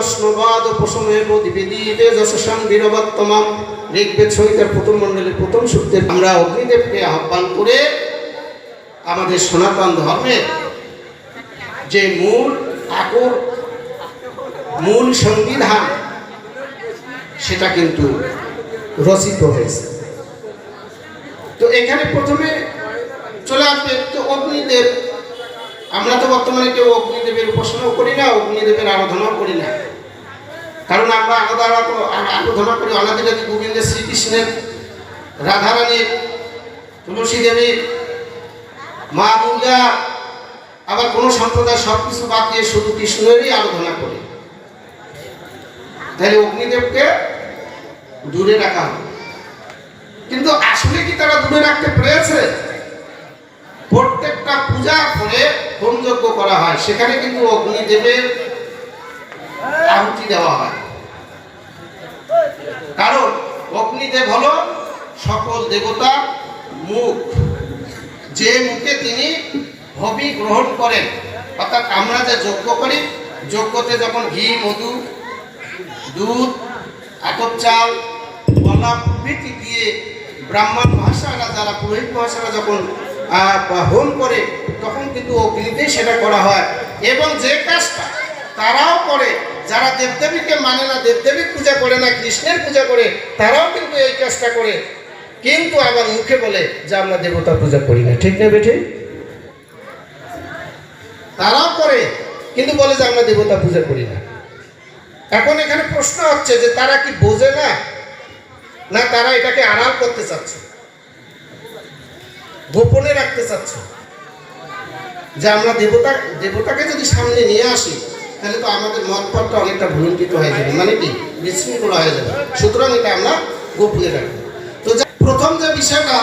বৈষ্ণবাদ উপশমেব দিবেদিবে যশসাং বীরবত্তমম। ঋগ্বেদ সংহিতার প্রথম মণ্ডলের প্রথম সূত্রে আমরা অগ্নিদেবকে আহ্বান করে আমাদের সনাতন ধর্মের যে মূল আকর, মূল সংবিধান, সেটা কিন্তু রচিত হয়েছে। তো এখানে প্রথমে চলে আসবে তো অগ্নিদেব। আমরা তো বর্তমানে কেউ অগ্নিদেবের উপাসনাও করি না, অগ্নিদেবের আরাধনাও করি না। কারণ আমরা আরাধনা করি অনাদিরাদি গোবিন্দ শ্রীকৃষ্ণের, রাধারানীর, তুলসী দেবীর, মা দুর্গা, আবার কোনো সম্প্রদায় সব কিছু বাদ দিয়ে শুধু কৃষ্ণেরই আরাধনা করি। তাহলে অগ্নিদেবকে দূরে রাখা হবে। কিন্তু আসলে কি তারা দূরে রাখতে পেরেছে? প্রত্যেকটা পূজা করে হোমযজ্ঞ করা হয়, সেখানে কিন্তু অগ্নিদেবের আহুতি দেওয়া হয়। কারণ অগ্নিদেব হলো সকল দেবতার মুখ, যে মুখে তিনি হবি গ্রহণ করেন। অর্থাৎ আমরা যে যজ্ঞ করি, যজ্ঞতে যখন ঘি, মধু, দুধ, আতপ চাল, কলা প্রভৃতি দিয়ে ব্রাহ্মণ মহাশয়রা, যারা পুরোহিত মহাশয়রা যখন হোম করে, তখন কিন্তু অগ্নিতে সেটা করা হয়। এবং যে কাজটা তারাও করে, যারা দেবদেবীকে মানে না, দেবদেবীর পূজা করে না, কৃষ্ণের পূজা করে, তারাও কিন্তু এই কাজটা করে। কিন্তু আবার মুখে বলে যে আমরা দেবতা পূজা করি না। ঠিক না বেঠে? তারাও করে কিন্তু বলে যে আমরা দেবতা পূজা করি না। এখন এখানে প্রশ্ন হচ্ছে যে তারা কি বোঝে না, না তারা এটাকে আড়াল করতে চাচ্ছে, গোপনে রাখতে চাচ্ছে? যে আমরা দেবতাকে যদি সামনে নিয়ে আসি, তাহলে তো আমাদের মতপথটা অনেকটা ভুলুণ্ঠিত হয়ে যাবে, মানে কি বিশৃঙ্খলা হয়ে যাবে। সুতরাং এটা আমরা গোপনে রাখবো। তো প্রথম যে বিষয়টা,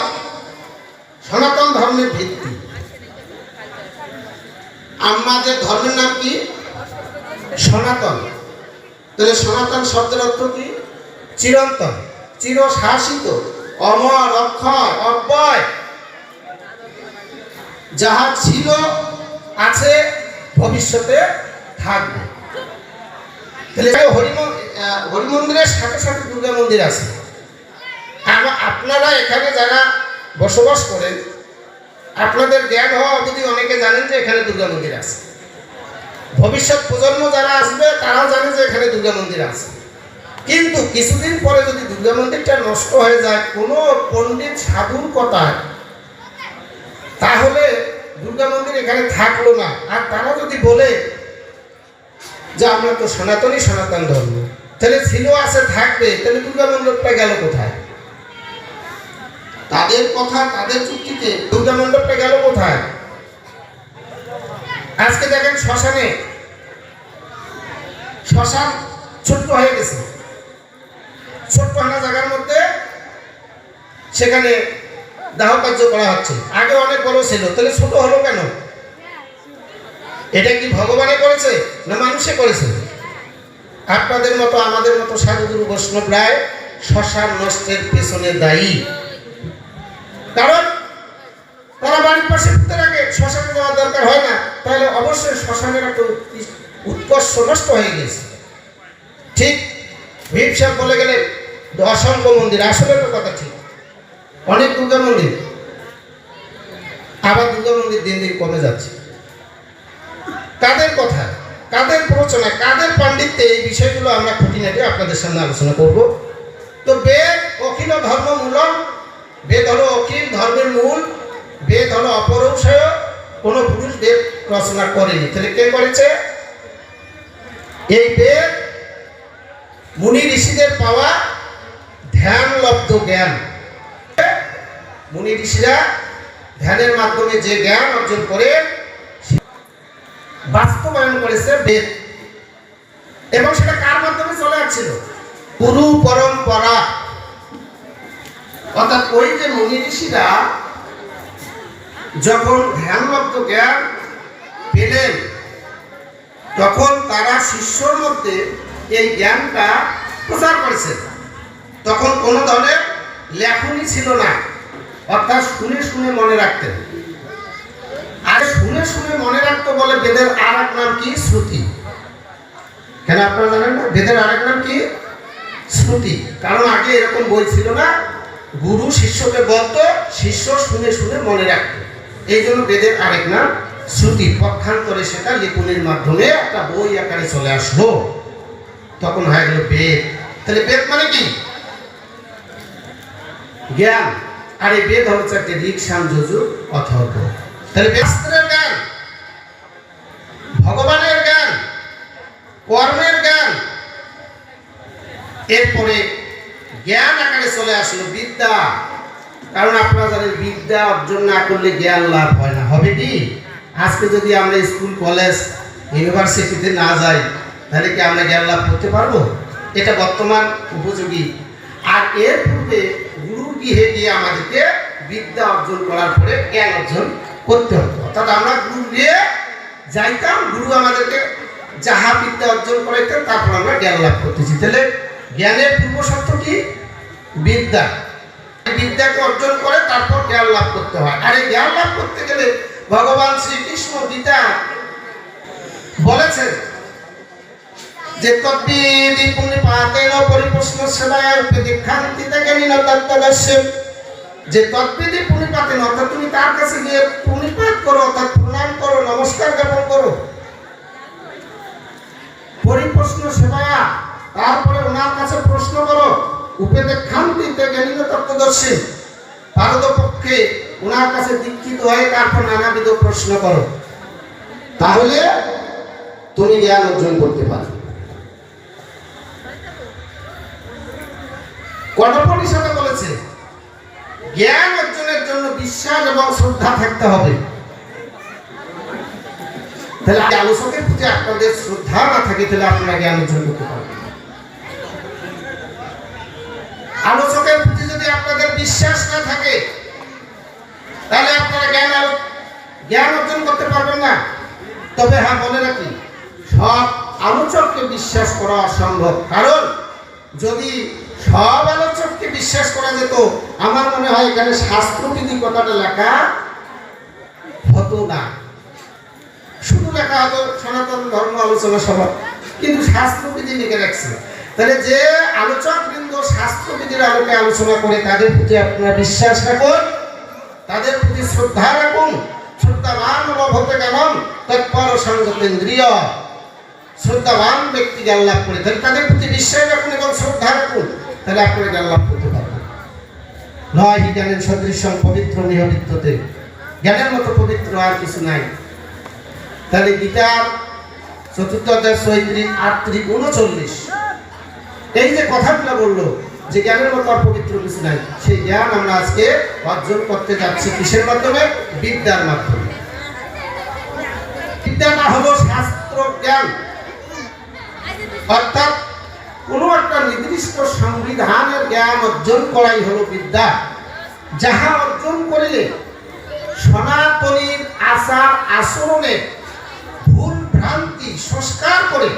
সনাতন ধর্মের ভিত্তি। আমাদের ধর্মের নাম কি? সনাতন। তাহলে সনাতন শব্দের অর্থ কি? চিরন্তন, চিরশাসিত, অমর, অক্ষয়, অব্যয়, যাহা ছিল, আছে, ভবিষ্যতে থাকবে। তাহলে হরিমন্দিরের সাথে সাথে দুর্গা মন্দির আছে। আপনারা এখানে যারা বসবাস করেন, আপনাদের জ্ঞান হওয়া অবধি অনেকে জানেন যে এখানে দুর্গা মন্দির আছে। ভবিষ্যৎ প্রজন্ম যারা আসবে তারাও জানে যে এখানে দুর্গা মন্দির আছে। কিন্তু কিছুদিন পরে যদি দুর্গা মন্দিরটা নষ্ট হয়ে যায় কোনো পণ্ডিত সাধুর কথায়, তাহলে দুর্গা মন্দির এখানে থাকলো না। আর তারা যদি বলে যে আমরা তো সনাতনী, সনাতন ধর্ম, তাহলে ছিল, আছে, থাকবে, তাহলে দুর্গা মণ্ডপটা গেল কোথায়? তাদের কথা, তাদের চুক্তিতে দুর্গা মণ্ডপটা গেল কোথায়? আজকে দেখেন শ্মশানে, শ্মশান ছোট্ট হয়ে গেছে, ছোট্ট একটা জায়গার মধ্যে সেখানে দাহ কার্য করা হচ্ছে। আগে অনেক বড় ছিল, তাহলে ছোট হলো কেন? এটা কি ভগবানে করেছে না মানুষে করেছে? আপনাদের মতো আমাদের মতো সাধুগুরু বৈষ্ণবরায় শ্মশান নষ্টের পেছনে দায়ী। কারণ তারা বাড়ির পাশে পুঁতে রাখে, শ্মশানে যাওয়ার দরকার হয় না। তাহলে অবশ্যই শ্মশানের একটা উৎকর্ষ নষ্ট হয়ে গেছে। ঠিক ভীম সাহেব বলে গেলে অসংখ্য মন্দির, আসলে তো কথা ঠিক, অনেক দুর্গা মন্দির, আবার দুর্গা মন্দির দিন দিন কমে যাচ্ছে। কাদের কথা, কাদের প্ররোচনা, কাদের পাণ্ডিত্যে এই বিষয়গুলো আমরা খুঁটিনাটি আপনাদের সামনে আলোচনা করব। তো বেদ অখিল ধর্ম মূলম, বেদ হলো অখিল ধর্মের মূল, বেদ হলো অপরৌষয়, কোনো পুরুষ বেদ রচনা করেনি। তাহলে কে করেছে? এই বেদ মুনি ঋষিদের পাওয়া ধ্যানলব্ধ জ্ঞান। মুনি ঋষিরা ধ্যানের মাধ্যমে যে জ্ঞান অর্জন করে বাস্তবায়ন করেছে বেদ, এবং সেটা কার মাধ্যমে চলে আসছিল? গুরু পরম্পরা। অর্থাৎ ওই যে মুনি ঋষিরা যখন ধ্যানলব্ধ জ্ঞান পেলেন, তখন তারা শিষ্যর মধ্যে এই জ্ঞানটা প্রচার করেছে। তখন কোনো ধরনের লেখনী ছিল না, অর্থাৎ শুনে শুনে মনে রাখতেন। আর শুনে শুনে মনে রাখতো বলে বেদের আর এক নাম কি? শ্রুতি। কেন আপনারা জানেন না? বেদের আরেক নাম কি? শ্রুতি। কারণ আগে এরকম বই ছিল না, গুরু শিষ্যকে বলতো, শিষ্য শুনে শুনে মনে রাখতো। এই জন্য বেদের আরেক নাম শ্রুতি। পক্ষান্তরে সেটা লিখনের মাধ্যমে একটা বই আকারে চলে আসলো, তখন হয়ে গেল বেদ। তাহলে বেদ মানে কি? জ্ঞান। আর এই বেদ হচ্ছে একটা ঋক, সাম, যজুর, অথর্ব। তাহলে শাস্ত্রের জ্ঞান, ভগবানের জ্ঞান, কর্মের জ্ঞান, এরপরে জ্ঞান আকারে চলে আসলো বিদ্যা। কারণ আপনারা জানেন বিদ্যা অর্জন না করলে জ্ঞান লাভ হয় না। হবে কি? আজকে যদি আমরা স্কুল, কলেজ, ইউনিভার্সিটিতে না যাই, তাহলে কি আমরা জ্ঞান লাভ করতে পারবো? এটা বর্তমান উপযোগী। আর এর পূর্বে গুরুর গৃহে গিয়ে আমাদেরকে বিদ্যা অর্জন করার পরে জ্ঞান অর্জন করতে হতো। অর্থাৎ আমরা গুরু গিয়ে যাইতাম, গুরু আমাদেরকে যাহা বিদ্যা অর্জন করাইতেন, তারপর আমরা জ্ঞান লাভ করতেছি। তাহলে জ্ঞানের পূর্ব শর্ত কি? বিদ্যা। বিদ্যাকে অর্জন করে তারপর জ্ঞান লাভ করতে হয়। আর এই জ্ঞান লাভ করতে গেলে ভগবান শ্রীকৃষ্ণ গীতা বলেছেন যে তদ্বিদি পুনিপাতেন পরিপ্রশ্ন সেবায় উপদীক্ষান্তিতে জ্ঞানীন তত্ত্বদর্শন। যে তদ্বিদি পুনিপাতেন, অর্থাৎ তুমি তার কাছে গিয়ে পুনিপাত করো, অর্থাৎ প্রণাম করো, নমস্কার জ্ঞাপন করো। পরিপ্রশ্ন সেবায়া, তারপরে ওনার কাছে প্রশ্ন করো। উপদীক্ষান্তিতে জ্ঞানীন তত্ত্বদর্শী, পারদপক্ষে ওনার কাছে দীক্ষিত হয়ে তারপর নানাবিধ প্রশ্ন করো, তাহলে তুমি জ্ঞান অর্জন করতে পারো। কঠোপনিষদে বলেছে জ্ঞান অর্জনের জন্য বিশ্বাস এবং শ্রদ্ধা থাকতে হবে। তাহলে আলোচকের প্রতি আপনাদের শ্রদ্ধা না থাকে, তাহলে আপনারা জ্ঞান অর্জন করতে পারবেন। আলোচকের প্রতি যদি আপনাদের বিশ্বাস না থাকে, তাহলে আপনারা জ্ঞান অর্জন করতে পারবেন না। তবে হ্যাঁ, বলে রাখি, সব আলোচককে বিশ্বাস করা অসম্ভব। কারণ যদি সব আলোচককে বিশ্বাস করা যেত, আমার মনে হয় এখানে শাস্ত্রবিধি কথাটা লেখা হতো না। শুধু লেখা হতো সনাতন ধর্ম আলোচনা সভা, কিন্তু শাস্ত্রবিধি লিখে রাখছে। তাহলে যে আলোচক বৃন্দ শাস্ত্রবিধির আলোকে আলোচনা করে, তাদের প্রতি আপনারা বিশ্বাস রাখুন, তাদের প্রতি শ্রদ্ধা রাখুন। শ্রদ্ধাবান লভতে জ্ঞানম তৎপর সংযতেন্দ্রিয়। শ্রদ্ধাবান ব্যক্তি জ্ঞান লাভ করে, তাহলে তাদের প্রতি বিশ্বাস রাখুন এবং শ্রদ্ধা রাখুন, তাহলে আপনারা জ্ঞান লাভ করতে পারবেন। নয় হি জ্ঞানের সদৃশ্যম পবিত্র নিহবিদ্যতে, জ্ঞানের মতো পবিত্র আর কিছু নাই। তাহলে গীতার ৪র্থ অধ্যায় ৩৬, ৩৮, ৩৯ এই যে কথাগুলো বললো যে জ্ঞানের মতো আর পবিত্র কিছু নাই, সেই জ্ঞান আমরা আজকে অর্জন করতে যাচ্ছি কিসের মাধ্যমে? বিদ্যার মাধ্যমে। বিদ্যাটা হলো শাস্ত্র জ্ঞান, অর্থাৎ কোনো একটা নির্দিষ্ট সংবিধানের জ্ঞান অর্জন করাই হলো বিদ্যা। যাহা অর্জন করিলে সনাতনীর আচার আচরণে ভুল ভ্রান্তি সংস্কার করে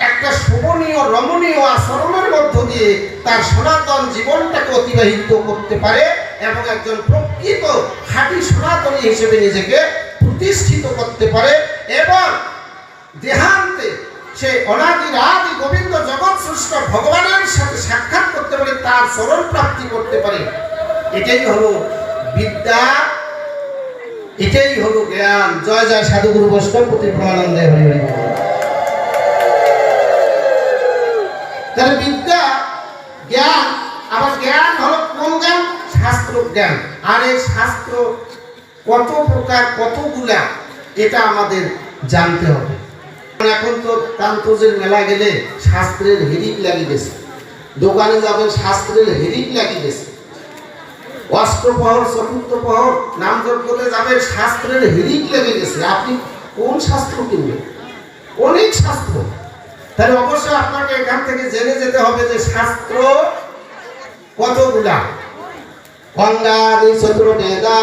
একটা শোভনীয় রমণীয় আচরণের মধ্য দিয়ে তার সনাতন জীবনটাকে অতিবাহিত করতে পারে এবং একজন প্রকৃত খাঁটি সনাতনী হিসেবে নিজেকে প্রতিষ্ঠিত করতে পারে, এবং দেহান্তে সে অনাদির আদি গোবিন্দ জগৎ সৃষ্ট ভগবানের সাথে সাক্ষাৎ করতে পারে, তার চরণ প্রাপ্তি করতে পারে। এটাই হলো বিদ্যা, এটাই হলো জ্ঞান। জয় জয় সাধুগুরু বৈষ্ণব প্রতি প্রমানন্দে হরি হরি। তাহলে বিদ্যা জ্ঞান, আবার জ্ঞান হলো কোন জ্ঞান? শাস্ত্র জ্ঞান। আর এই শাস্ত্র কত প্রকার, কতগুলা, এটা আমাদের জানতে হবে। এখন তো তান্ত্রিক মেলা গেলে শাস্ত্রের হিড়িক লাগিয়ে গেছে, দোকানে যাবেন শাস্ত্রের হিড়িক লাগিয়ে গেছে, অষ্টপ্রহর চতুর্থ প্রহর নাম যজ্ঞতে যাবেন শাস্ত্রের হিড়িক লেগে গেছে। আপনি কোন শাস্ত্র কিনবেন? অনেক শাস্ত্র। তাহলে অবশ্যই আপনাকে এখান থেকে জেনে যেতে হবে যে শাস্ত্র কতগুলা। গঙ্গাদি চতুর্বেদা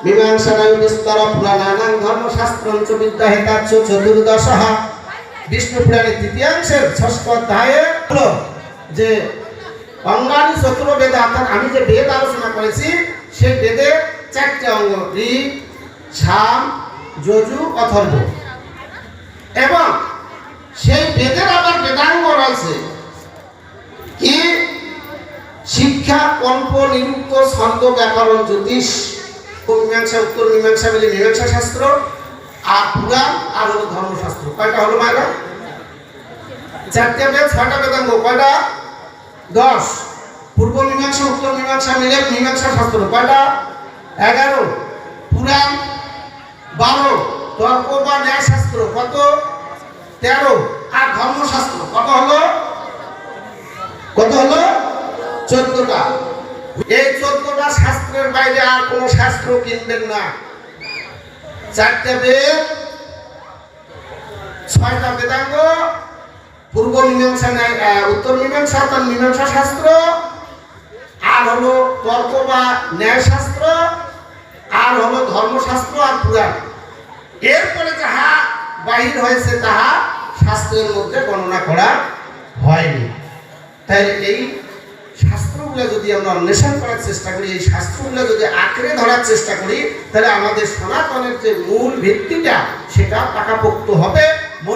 মীমাংসানায় বিস্তর পুরাণানাং ধর্মশাস্ত্রঞ্চ বিদ্যা হেতাচ্ছ চতুর্দশঃ। বিষ্ণু পুরাণের তৃতীয়াংশের ৬ষ্ঠ অধ্যায়ে হলো যে অঙ্গানি চতুর্বেদ, অর্থাৎ আমি যে বেদ আলোচনা করেছি সেই বেদের ৪টে অঙ্গ, ঋক, সাম, যজু, অথর্ব। এবং সেই বেদের আবার বেদাঙ্গ রয়েছে কি? শিক্ষা, কল্প, নিরুক্ত, ছন্দ, ব্যাকরণ, জ্যোতিষ, মীমাংসা, উত্তর মীমাংসা মিলে মীমাংসা শাস্ত্র, আর পুরাণ, আর হলো ধর্মশাস্ত্র। কয়টা হলো মায়েরা? 4টে বেদ, 6টা বেদাঙ্গ। কয়টা? 10। পূর্ব মীমাংসা, উত্তর মীমাংসা মিলে মীমাংসা শাস্ত্র। কয়টা? 11। পুরাণ 12। তর্ক বা ন্যায় শাস্ত্র কত? 13। আর ধর্মশাস্ত্র কত হলো? 14টা। এই 14টা শাস্ত্রের বাইরে আর কোন শাস্ত্র কিনবেন না। 4টে বেদ, 6টা বেদাঙ্গ, পূর্ব মীমাংসা, উত্তর মীমাংসা তার মীমাংসা শাস্ত্র, আর হলো তর্ক বা ন্যায় শাস্ত্র, আর হলো ধর্মশাস্ত্র আর পুরাণ। এরপরে যাহা বাহির হয়েছে তাহা শাস্ত্রের মধ্যে গণনা করা হয়নি। তাই এই শাস্ত্রগুলো যদি আমরা অন্বেষণ করার চেষ্টা করি, এই শাস্ত্রগুলো যদি আঁকড়ে ধরার চেষ্টা করি, তাহলে আমাদের সনাতনের যে মূল ভিত্তিটা সেটা পাকাপোক্ত হবে।